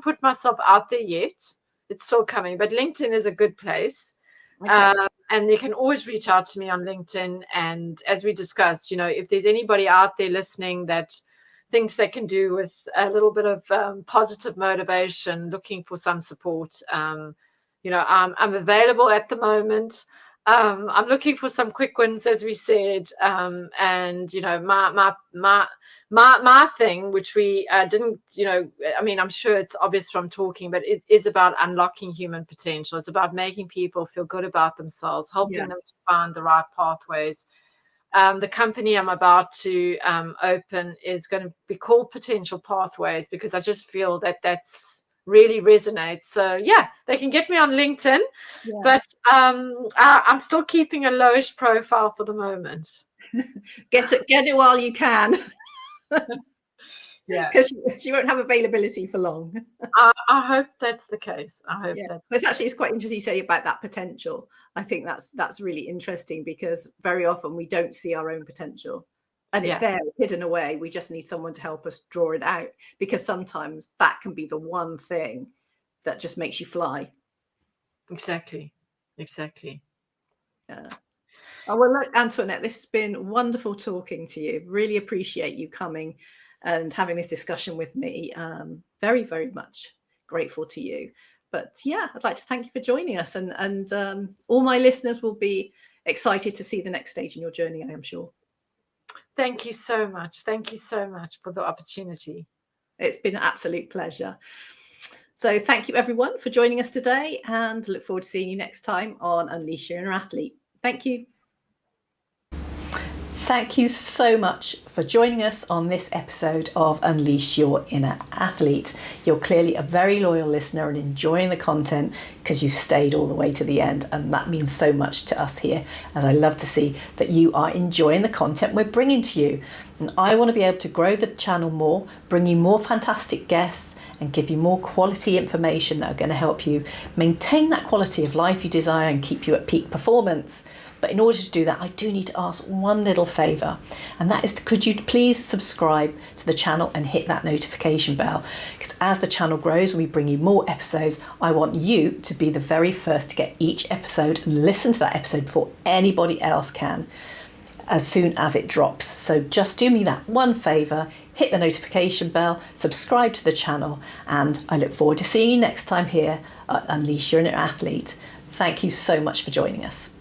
put myself out there yet. It's still coming, but LinkedIn is a good place. Okay. And you can always reach out to me on LinkedIn. And as we discussed, you know, if there's anybody out there listening that thinks they can do with a little bit of positive motivation, looking for some support, you know, I'm available at the moment. I'm looking for some quick wins, as we said, and you know, my thing, which we didn't, you know, I mean, I'm sure it's obvious from talking, but it is about unlocking human potential. It's about making people feel good about themselves, helping them to find the right pathways. the company I'm about to open is going to be called Potential Pathways, because I just feel that that's really resonates. So yeah, they can get me on LinkedIn, but I'm still keeping a lowish profile for the moment.
Get it while you can.
Yeah,
because she won't have availability for long.
I hope that's the case. I hope that's
it's quite interesting you say about that potential. I think that's really interesting, because very often we don't see our own potential, and it's there hidden away. We just need someone to help us draw it out, because sometimes that can be the one thing that just makes you fly.
Exactly.
Yeah. Oh, well, look, Antoinette, this has been wonderful talking to you. Really appreciate you coming and having this discussion with me. Very, very much grateful to you. But yeah, I'd like to thank you for joining us. And all my listeners will be excited to see the next stage in your journey, I am sure.
Thank you so much. Thank you so much for the opportunity.
It's been an absolute pleasure. So thank you, everyone, for joining us today, and look forward to seeing you next time on Unleash Your Inner Athlete. Thank you. Thank you so much for joining us on this episode of Unleash Your Inner Athlete. You're clearly a very loyal listener and enjoying the content because you stayed all the way to the end, and that means so much to us here, as I love to see that you are enjoying the content we're bringing to you. And I want to be able to grow the channel more, bring you more fantastic guests, and give you more quality information that are going to help you maintain that quality of life you desire and keep you at peak performance. But in order to do that, I do need to ask one little favour, and that is, could you please subscribe to the channel and hit that notification bell? Because as the channel grows and we bring you more episodes, I want you to be the very first to get each episode and listen to that episode before anybody else can, as soon as it drops. So just do me that one favour, hit the notification bell, subscribe to the channel, and I look forward to seeing you next time here at Unleash Your Inner Athlete. Thank you so much for joining us.